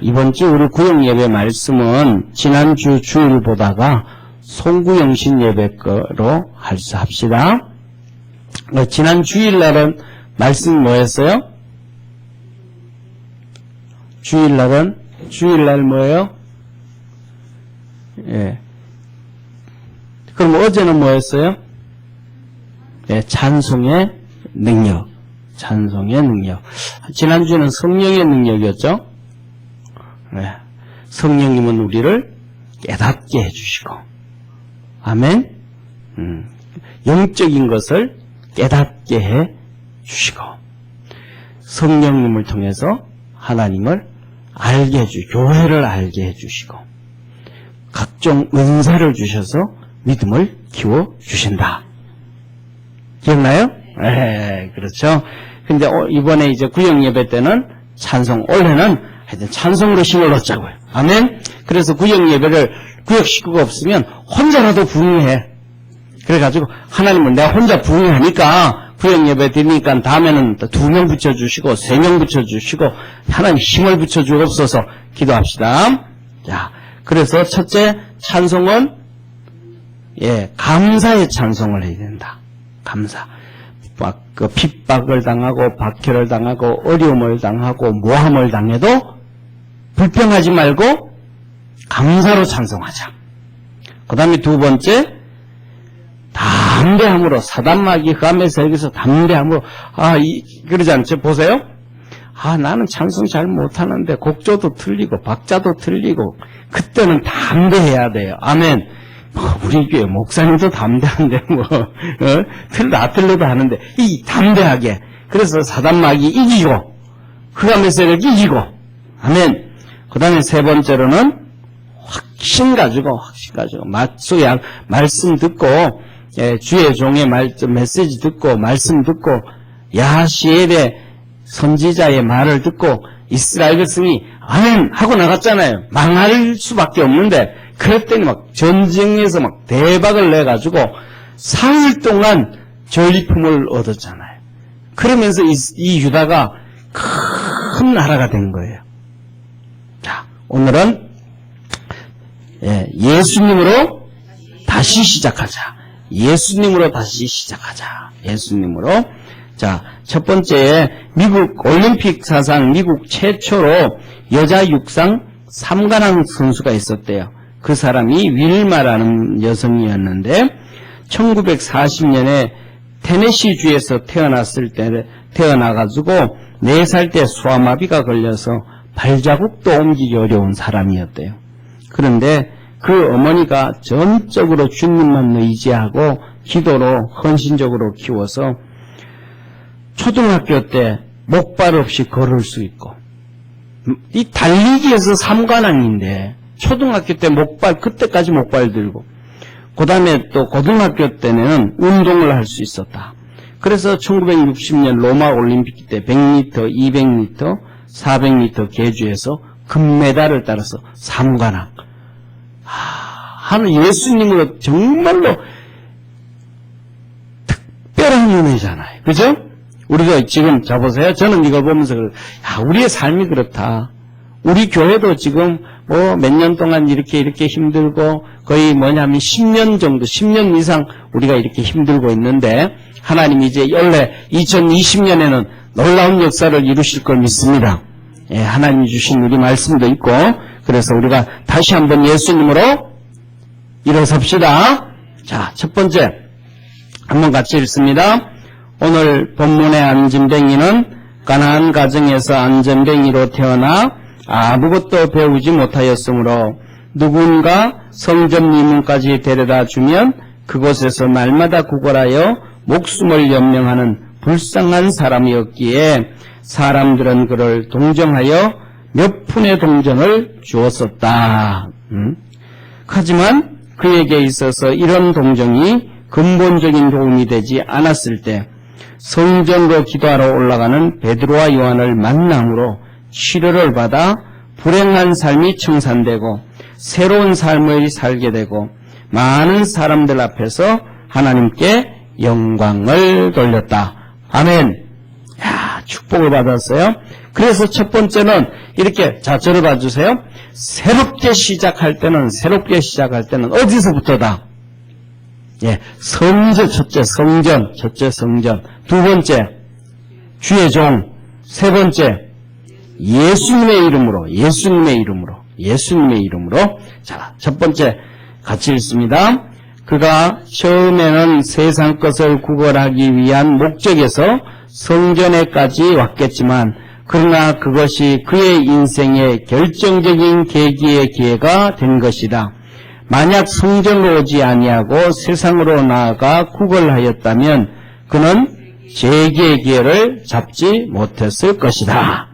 이번 주 우리 구역 예배 말씀은 지난주 주일 보다가 송구영신 예배 거로 합시다. 지난 주일날은 말씀 뭐였어요? 주일날 뭐예요? 예. 그럼 어제는 뭐였어요? 예, 찬송의 능력. 지난주는 성령의 능력이었죠? 네. 성령님은 우리를 깨닫게 해주시고, 아멘. 영적인 것을 깨닫게 해주시고, 성령님을 통해서 하나님을 알게 교회를 알게 해주시고, 각종 은사를 주셔서 믿음을 키워주신다. 기억나요? 네, 그렇죠. 근데 이번에 이제 구역 예배 때는 찬송, 올해는 하여튼 찬송으로 힘을 얻자고요. 아멘? 그래서 구역 예배를, 구역 식구가 없으면 혼자라도 부흥해. 그래가지고 하나님은 내가 혼자 부흥하니까 구역 예배 드리니까 다음에는 2명 붙여주시고 3명 붙여주시고 하나님 힘을 붙여주옵소서 기도합시다. 자, 그래서 첫째 찬송은 감사의 찬송을 해야 된다. 감사. 핍박을 당하고 박해를 당하고 어려움을 당하고 모함을 당해도 불평하지 말고 감사로 찬송하자. 그 다음에 두 번째, 담대함으로, 사단마귀 감에서 여기서 담대함으로, 그러지 않죠? 보세요. 나는 찬송 잘 못하는데 곡조도 틀리고 박자도 틀리고, 그때는 담대해야 돼요. 아멘. 우리 교회 목사님도 담대한데 나 틀려도 하는데 이 담대하게, 그래서 사단마귀 이기고 흑암의 이기고, 아멘. 그 다음에 세 번째로는 확신 가지고 맞수양 말씀 듣고, 주의 종의 메시지 듣고 말씀 듣고 야시엘의 선지자의 말을 듣고 이스라엘 백성이 아멘 하고 나갔잖아요. 망할 수밖에 없는데 그랬더니 막 전쟁에서 막 대박을 내가지고 사흘 동안 전리품을 얻었잖아요. 그러면서 이 유다가 큰 나라가 된 거예요. 자, 오늘은 예수님으로 다시 시작하자. 예수님으로. 자, 첫 번째, 미국 올림픽 사상 미국 최초로 여자 육상 3관왕 선수가 있었대요. 그 사람이 윌마라는 여성이었는데 1940년에 테네시주에서 태어나가지고 4살 때 소아마비가 걸려서 발자국도 옮기기 어려운 사람이었대요. 그런데 그 어머니가 전적으로 주님만 의지하고 기도로 헌신적으로 키워서 초등학교 때 목발 없이 걸을 수 있고, 이 달리기에서 3관왕인데 초등학교 때 그때까지 목발 들고, 그 다음에 또 고등학교 때는 운동을 할 수 있었다. 그래서 1960년 로마 올림픽 때 100m, 200m, 400m 계주에서 금메달을 따라서 3관왕. 하는 예수님으로 정말로 특별한 은혜잖아요. 그죠? 우리가 지금, 보세요. 저는 이걸 보면서, 우리의 삶이 그렇다. 우리 교회도 지금 몇 년 동안 이렇게 힘들고, 거의 10년 정도, 10년 이상 우리가 이렇게 힘들고 있는데, 하나님이 이제 원래 2020년에는 놀라운 역사를 이루실 걸 믿습니다. 하나님이 주신 우리 말씀도 있고, 그래서 우리가 다시 한번 예수님으로 일어섭시다. 자, 첫 번째, 한번 같이 읽습니다. 오늘 본문의 안전뱅이는 가나안 가정에서 안전뱅이로 태어나 아무것도 배우지 못하였으므로 누군가 성전 미문까지 데려다 주면 그곳에서 날마다 구걸하여 목숨을 연명하는 불쌍한 사람이었기에 사람들은 그를 동정하여 몇 푼의 동전을 주었었다. 하지만 그에게 있어서 이런 동정이 근본적인 도움이 되지 않았을 때 성전으로 기도하러 올라가는 베드로와 요한을 만남으로 치료를 받아 불행한 삶이 청산되고 새로운 삶을 살게 되고 많은 사람들 앞에서 하나님께 영광을 돌렸다. 아멘. 축복을 받았어요. 그래서 첫 번째는 이렇게, 자, 저를 봐주세요. 새롭게 시작할 때는 어디서부터다? 예, 첫째 성전. 두 번째, 주의 종. 세 번째, 예수님의 이름으로. 자, 첫 번째, 같이 읽습니다. 그가 처음에는 세상 것을 구걸하기 위한 목적에서 성전에까지 왔겠지만, 그러나 그것이 그의 인생의 결정적인 계기의 기회가 된 것이다. 만약 성전으로 오지 아니하고 세상으로 나아가 구걸하였다면 그는 재기의 기회를 잡지 못했을 것이다.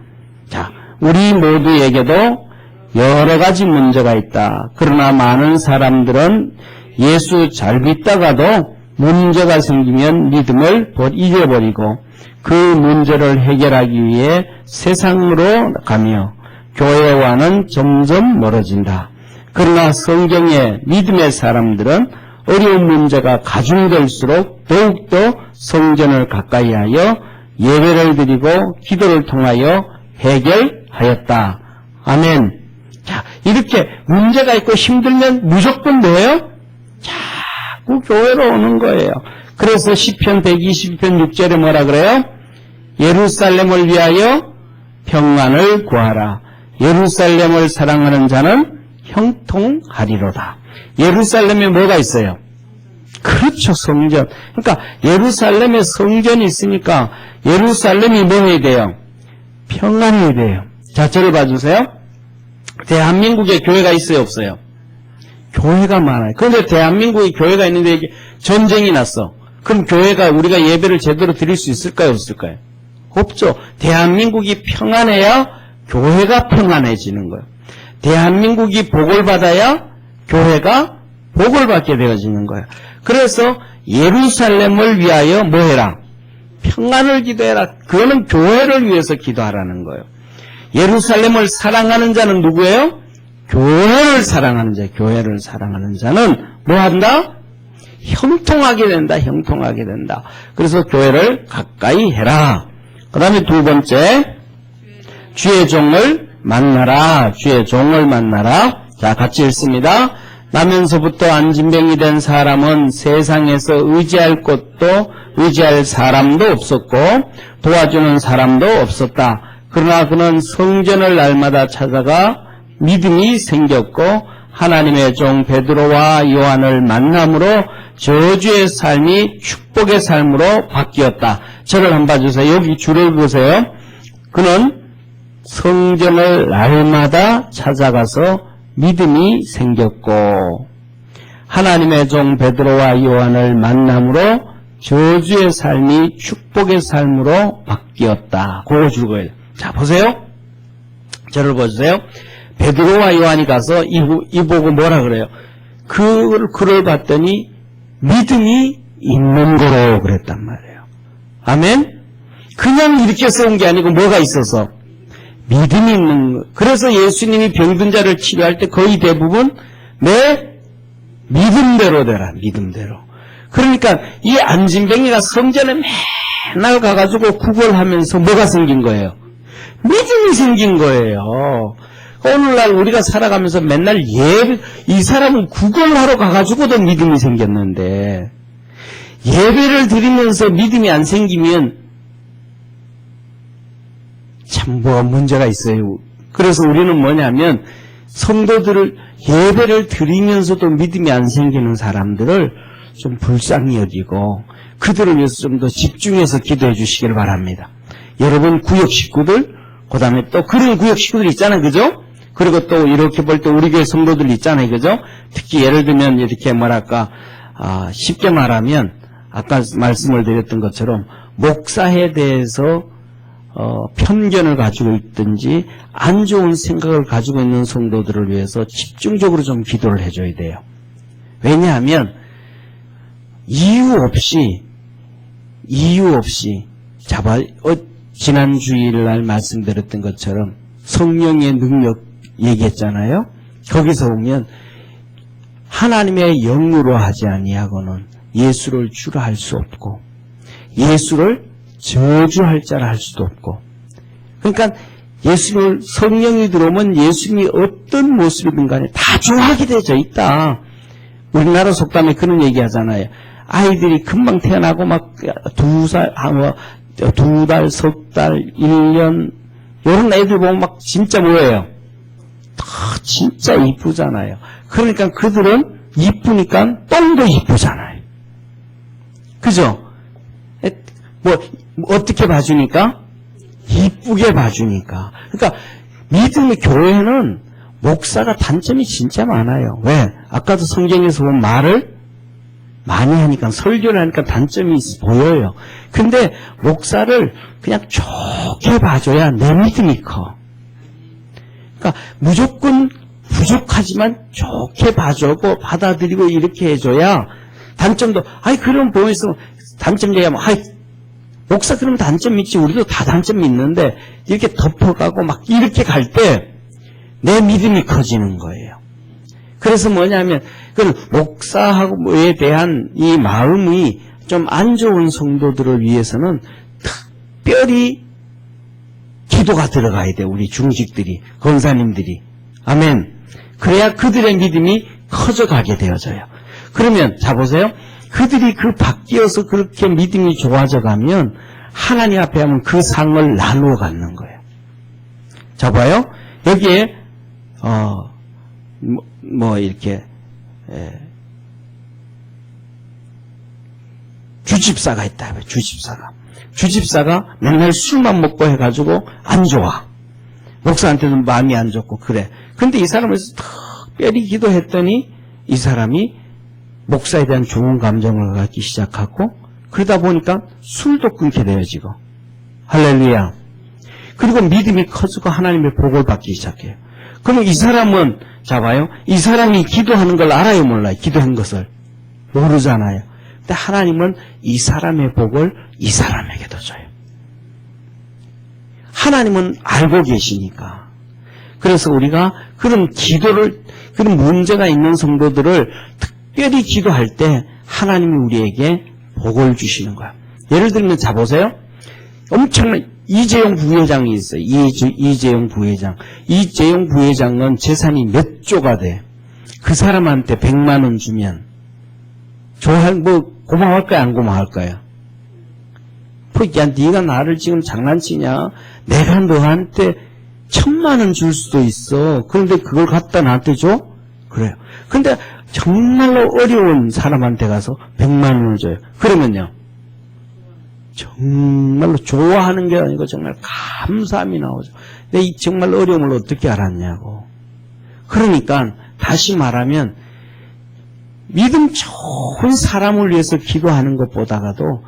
자, 우리 모두에게도 여러 가지 문제가 있다. 그러나 많은 사람들은 예수 잘 믿다가도 문제가 생기면 믿음을 잊어버리고 그 문제를 해결하기 위해 세상으로 가며 교회와는 점점 멀어진다. 그러나 성경의 믿음의 사람들은 어려운 문제가 가중될수록 더욱더 성전을 가까이하여 예배를 드리고 기도를 통하여 해결하였다. 아멘. 자, 이렇게 문제가 있고 힘들면 무조건 뭐예요? 자꾸 교회로 오는 거예요. 그래서 시편 122편 6절에 뭐라 그래요? 예루살렘을 위하여 평안을 구하라. 예루살렘을 사랑하는 자는 형통하리로다. 예루살렘에 뭐가 있어요? 그렇죠, 성전. 그러니까 예루살렘에 성전이 있으니까 예루살렘이 뭐 해야 돼요? 평안해야 돼요. 자, 저를 봐주세요. 대한민국에 교회가 있어요, 없어요? 교회가 많아요. 그런데 대한민국에 교회가 있는데 전쟁이 났어. 그럼 교회가 우리가 예배를 제대로 드릴 수 있을까요, 없을까요? 없죠. 대한민국이 평안해야 교회가 평안해지는 거예요. 대한민국이 복을 받아야 교회가 복을 받게 되어지는 거예요. 그래서 예루살렘을 위하여 뭐 해라? 평안을 기도해라. 그거는 교회를 위해서 기도하라는 거예요. 예루살렘을 사랑하는 자는 누구예요? 교회를 사랑하는 자. 교회를 사랑하는 자는 뭐 한다? 형통하게 된다. 형통하게 된다. 그래서 교회를 가까이 해라. 그 다음에 두 번째, 주의 종을 만나라. 주의 종을 만나라. 자, 같이 읽습니다. 나면서부터 안진병이 된 사람은 세상에서 의지할 곳도 의지할 사람도 없었고 도와주는 사람도 없었다. 그러나 그는 성전을 날마다 찾아가 믿음이 생겼고 하나님의 종 베드로와 요한을 만남으로 저주의 삶이 축복의 삶으로 바뀌었다. 저를 한번 봐주세요. 여기 줄을 보세요. 그는 성전을 날마다 찾아가서 믿음이 생겼고 하나님의 종 베드로와 요한을 만남으로 저주의 삶이 축복의 삶으로 바뀌었다. 그거 줄거예요. 자, 보세요. 저를 보세요. 베드로와 요한이 가서 이보고 뭐라 그래요? 그를 봤더니 믿음이 있는 거로 그랬단 말이에요. 아멘? 그냥 이렇게 써온 게 아니고 뭐가 있어서? 믿음이 있는 거. 그래서 예수님이 병든 자를 치료할 때 거의 대부분 내 믿음대로 되라. 믿음대로. 그러니까 이 안진뱅이가 성전에 맨날 가가지고 구걸하면서 뭐가 생긴 거예요? 믿음이 생긴 거예요. 오늘날 우리가 살아가면서 맨날 이 사람은 구걸하러 가가지고도 믿음이 생겼는데 예배를 드리면서 믿음이 안 생기면 참 문제가 있어요. 그래서 우리는 뭐냐면 성도들을 예배를 드리면서도 믿음이 안 생기는 사람들을 좀 불쌍히 여기고 그들을 위해서 좀 더 집중해서 기도해 주시길 바랍니다. 여러분 구역 식구들, 그 다음에 또 그런 구역 식구들 있잖아요. 그죠? 그리고 또 이렇게 볼 때 우리 교회 성도들 있잖아요. 그죠? 특히 예를 들면 이렇게 쉽게 말하면 아까 말씀을 드렸던 것처럼 목사에 대해서 편견을 가지고 있든지 안 좋은 생각을 가지고 있는 성도들을 위해서 집중적으로 좀 기도를 해줘야 돼요. 왜냐하면 이유 없이 지난 주일날 말씀드렸던 것처럼 성령의 능력 얘기했잖아요. 거기서 보면 하나님의 영으로 하지 아니하고는 예수를 주라 할 수 없고 예수를 저주할 자라 할 수도 없고 그러니까 예수님을 성령이 들어오면 예수님이 어떤 모습이든 간에 다 좋아하게 되어져 있다. 우리나라 속담에 그런 얘기 하잖아요. 아이들이 금방 태어나고 막 2달, 석 달, 1년 이런 애들 보면 막 진짜 뭐예요? 다 진짜 이쁘잖아요. 그러니까 그들은 이쁘니까 똥도 이쁘잖아요. 그죠? 뭐 어떻게 봐주니까? 이쁘게 봐주니까. 그러니까 믿음의 교회는 목사가 단점이 진짜 많아요. 왜? 아까도 성경에서 보면 말을 많이 하니까, 설교를 하니까 단점이 보여요. 근데 목사를 그냥 좋게 봐줘야 내 믿음이 커. 그러니까 무조건 부족하지만 좋게 봐주고 받아들이고 이렇게 해줘야 단점도, 그럼 보면서 단점 얘기하면, 목사 그러면 단점 있지. 우리도 다 단점이 있는데 이렇게 덮어가고 막 이렇게 갈 때 내 믿음이 커지는 거예요. 그래서 뭐냐면 그 목사하고에 대한 이 마음이 좀 안 좋은 성도들을 위해서는 특별히 기도가 들어가야 돼. 우리 중직들이, 권사님들이. 아멘. 그래야 그들의 믿음이 커져가게 되어져요. 그러면 자 보세요. 그들이 그 바뀌어서 그렇게 믿음이 좋아져 가면 하나님 앞에 하면 그 상을 나누어 갖는 거예요. 자 봐요. 여기에 이렇게 주집사가 있다. 주집사가 맨날 술만 먹고 해가지고 안 좋아. 목사한테는 마음이 안 좋고 그래. 근데 이 사람을 특별히 기도했더니 이 사람이 목사에 대한 좋은 감정을 갖기 시작하고 그러다 보니까 술도 끊게 되어지고 할렐루야. 그리고 믿음이 커지고 하나님의 복을 받기 시작해요. 그럼 이 사람은 자 봐요. 이 사람이 기도하는 걸 알아요 몰라요? 기도한 것을 모르잖아요. 근데 하나님은 이 사람의 복을 이 사람에게도 줘요. 하나님은 알고 계시니까. 그래서 우리가 그런 그런 문제가 있는 성도들을 특별히 기도할 때 하나님이 우리에게 복을 주시는 거야. 예를 들면 자 보세요. 엄청난 이재용 부회장이 있어요. 이재용 부회장. 이재용 부회장은 재산이 몇 조가 돼. 그 사람한테 100만 원 주면 고마울까요? 안 고마울까요? 야, 네가 나를 지금 장난치냐? 내가 너한테 1000만 원 줄 수도 있어. 그런데 그걸 갖다 나한테 줘? 그래요. 근데 정말로 어려운 사람한테 가서 100만 원을 줘요. 그러면요. 정말로 좋아하는 게 아니고 정말 감사함이 나오죠. 근데 이 정말 어려움을 어떻게 알았냐고. 그러니까 다시 말하면 믿음 좋은 사람을 위해서 기도하는 것보다도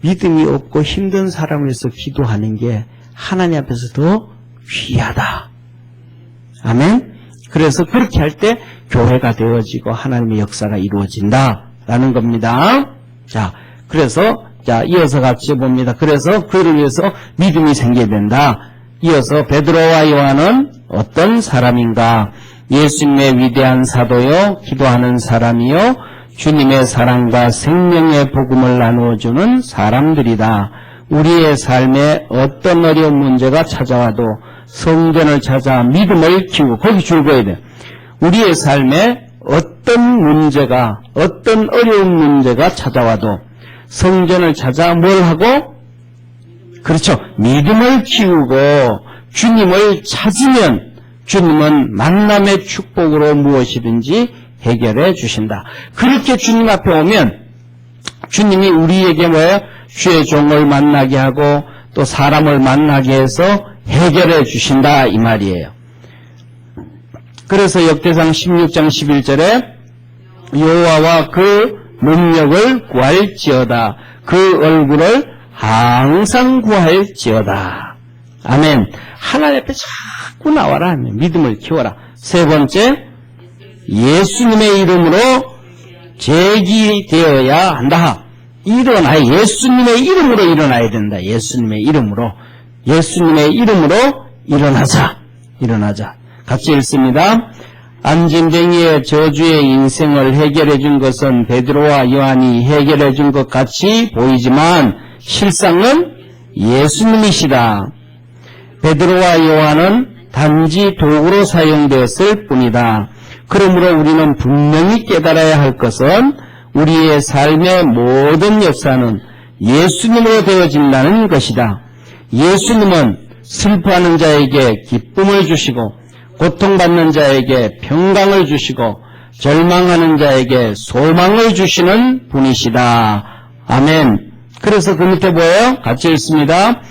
믿음이 없고 힘든 사람을 위해서 기도하는 게 하나님 앞에서 더 귀하다. 아멘? 그래서 그렇게 할 때 교회가 되어지고 하나님의 역사가 이루어진다라는 겁니다. 자, 그래서 이어서 같이 봅니다. 그래서 그를 위해서 믿음이 생겨야 된다. 이어서 베드로와 요한은 어떤 사람인가? 예수님의 위대한 사도요, 기도하는 사람이요, 주님의 사랑과 생명의 복음을 나누어주는 사람들이다. 우리의 삶에 어떤 어려운 문제가 찾아와도 성전을 찾아 믿음을 키우고 거기 줄 거야 돼. 우리의 삶에 어떤 어려운 문제가 찾아와도 성전을 찾아 뭘 하고? 그렇죠. 믿음을 키우고 주님을 찾으면 주님은 만남의 축복으로 무엇이든지 해결해 주신다. 그렇게 주님 앞에 오면 주님이 우리에게 주의 종을 만나게 하고 또 사람을 만나게 해서 해결해 주신다 이 말이에요. 그래서 역대상 16장 11절에 여호와와 그 능력을 구할지어다. 그 얼굴을 항상 구할지어다. 아멘. 하나님 앞에 자꾸 나와라. 믿음을 키워라. 세 번째, 예수님의 이름으로 제기되어야 한다. 예수님의 이름으로 일어나야 된다. 예수님의 이름으로 일어나자. 같이 읽습니다. 안진뱅이의 저주의 인생을 해결해 준 것은 베드로와 요한이 해결해 준 것 같이 보이지만 실상은 예수님이시다. 베드로와 요한은 단지 도구로 사용되었을 뿐이다. 그러므로 우리는 분명히 깨달아야 할 것은 우리의 삶의 모든 역사는 예수님으로 되어진다는 것이다. 예수님은 슬퍼하는 자에게 기쁨을 주시고 고통받는 자에게 평강을 주시고 절망하는 자에게 소망을 주시는 분이시다. 아멘. 그래서 그 밑에 뭐예요? 같이 읽습니다.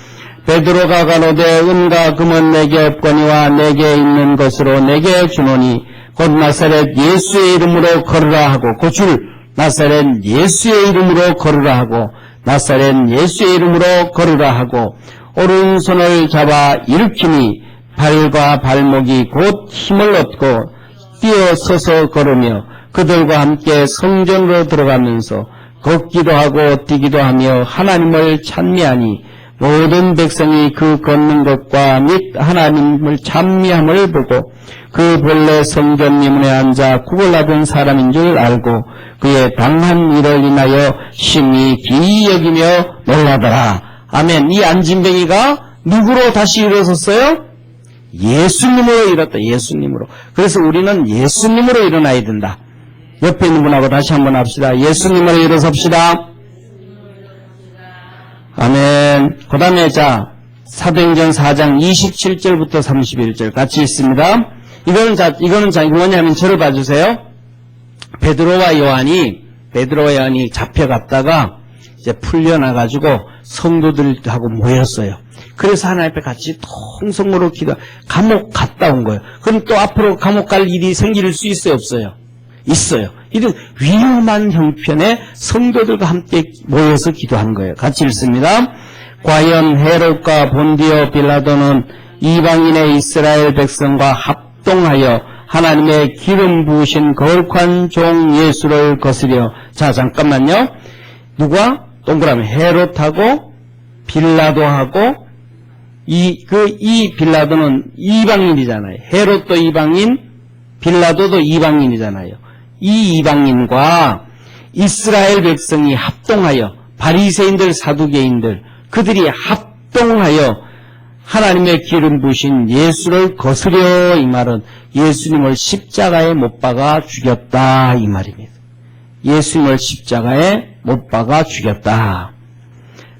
베드로가 가로되 은과 금은 내게 없거니와 내게 있는 것으로 내게 주노니 곧 나사렛 예수의 이름으로 걸으라 하고 그 줄 나사렛 예수의 이름으로 걸으라 하고 나사렛 예수의 이름으로 걸으라 하고 오른손을 잡아 일으키니 발과 발목이 곧 힘을 얻고 뛰어서서 걸으며 그들과 함께 성전으로 들어가면서 걷기도 하고 뛰기도 하며 하나님을 찬미하니 모든 백성이 그 걷는 것과 및 하나님을 찬미함을 보고 그 본래 성전 미문에 앉아 구걸하던 사람인 줄 알고 그의 당한 일을 인하여 심히 기이 여기며 놀라더라. 아멘. 이 안진뱅이가 누구로 다시 일어섰어요? 예수님으로 일었다. 예수님으로. 그래서 우리는 예수님으로 일어나야 된다. 옆에 있는 분하고 다시 한번 합시다. 예수님으로 일어섭시다. 아멘. 그 다음에 사도행전 4장 27절부터 31절 같이 있습니다. 이거는 뭐냐면 저를 봐주세요. 베드로와 요한이 잡혀갔다가 이제 풀려나가지고 성도들하고 모였어요. 그래서 하나님 앞에 같이 통성으로 감옥 갔다 온 거예요. 그럼 또 앞으로 감옥 갈 일이 생길 수 있어요? 없어요? 있어요. 이런 위험한 형편에 성도들과 함께 모여서 기도한 거예요. 같이 읽습니다. 과연 헤롯과 본디오 빌라도는 이방인의 이스라엘 백성과 합동하여 하나님의 기름 부으신 거룩한 종 예수를 거스려. 자, 잠깐만요. 누가? 동그라미 헤롯하고 빌라도하고 이 빌라도는 이방인이잖아요. 헤롯도 이방인, 빌라도도 이방인이잖아요. 이 이방인과 이스라엘 백성이 합동하여 바리새인들, 사두개인들 그들이 합동하여 하나님의 기름 부으신 예수를 거스려. 이 말은 예수님을 십자가에 못 박아 죽였다 이 말입니다. 예수님을 십자가에 못 박아 죽였다.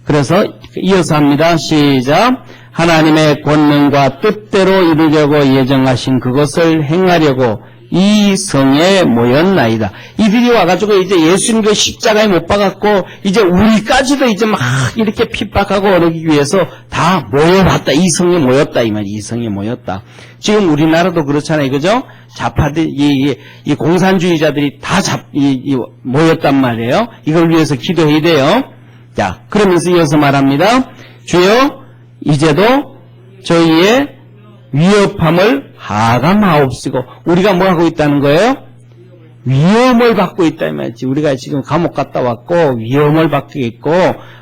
그래서 이어서 합니다. 시작. 하나님의 권능과 뜻대로 이루려고 예정하신 그것을 행하려고 이 성에 모였나이다. 이들이 와가지고 이제 예수님을 십자가에 못 박았고 이제 우리까지도 이제 막 이렇게 핍박하고 어르기 위해서 다 모여봤다. 이 성에 모였다 이 말이. 이 성에 모였다. 지금 우리나라도 그렇잖아요, 그죠? 좌파들 이 공산주의자들이 다 모였단 말이에요. 이걸 위해서 기도해야 돼요. 자, 그러면서 이어서 말합니다. 주여, 이제도 저희의 위협함을 하감하옵시고. 우리가 뭐 하고 있다는 거예요? 위험을 받고 있다 이 말이지. 우리가 지금 감옥 갔다 왔고 위험을 받고 있고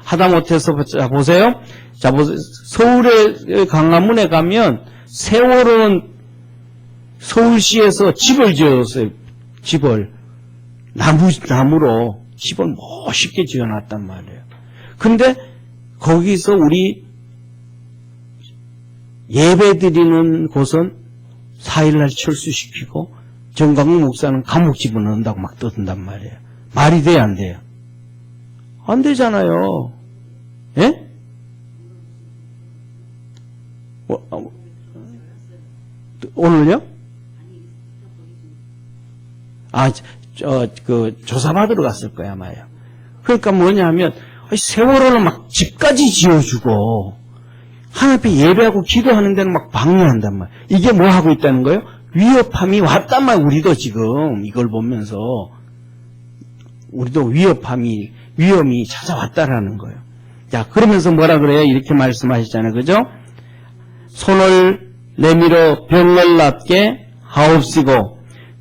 하다못해서 보세요. 자, 서울의 강화문에 가면 세월호는 서울시에서 집을 지었어요. 집을 나무로 집을 멋있게 지어놨단 말이에요. 근데 거기서 우리 예배 드리는 곳은 4일날 철수시키고 정강훈 목사는 감옥 집어넣는다고 막 떠든단 말이에요. 말이 돼요, 안 돼요? 안 되잖아요. 예? 오늘요? 조사받으러 갔을 거야, 아마요. 그러니까 뭐냐 하면, 세월호는 막 집까지 지어주고, 하나님 앞에 예배하고 기도하는 데는 막 방해한단 말이에요. 이게 뭐 하고 있다는 거예요? 위협함이 왔단 말이에요. 우리도 지금 이걸 보면서, 우리도 위험이 찾아왔다라는 거예요. 자, 그러면서 뭐라 그래요? 이렇게 말씀하시잖아요. 그죠? 손을 내밀어 병을 낫게 하옵시고,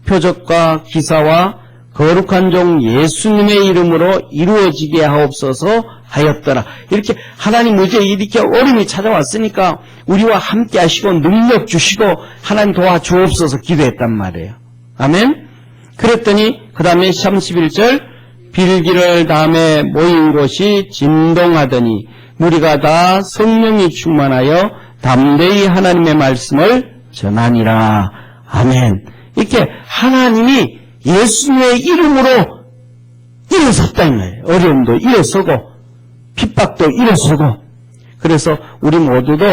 표적과 기사와 거룩한 종 예수님의 이름으로 이루어지게 하옵소서 하였더라. 이렇게 하나님 이제 이렇게 어려움이 찾아왔으니까 우리와 함께 하시고 능력 주시고 하나님 도와주옵소서 기도했단 말이에요. 아멘. 그랬더니 그 다음에 31절 빌기를 다음에 모인 곳이 진동하더니 무리가 다 성령이 충만하여 담대히 하나님의 말씀을 전하니라. 아멘. 이렇게 하나님이 예수님의 이름으로 일어섰다는 거예요. 어려움도 일어서고 핍박도 일어서고. 그래서 우리 모두도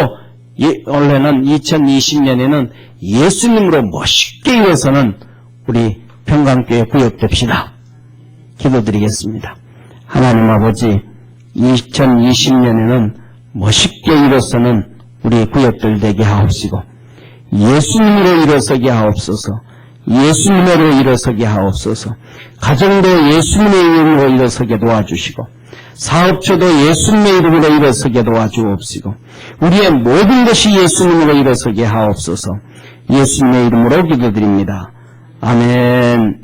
올해는 2020년에는 예수님으로 멋있게 일어서는 우리 평강교회 구역됩시다. 기도드리겠습니다. 하나님 아버지, 2020년에는 멋있게 일어서는 우리 구역들 되게 하옵시고, 예수님으로 일어서게 하옵소서. 예수님으로 일어서게 하옵소서. 가정도 예수님의 이름으로 일어서게 도와주시고, 사업처도 예수님의 이름으로 일어서게 도와주옵시고, 우리의 모든 것이 예수님으로 일어서게 하옵소서. 예수님의 이름으로 기도드립니다. 아멘.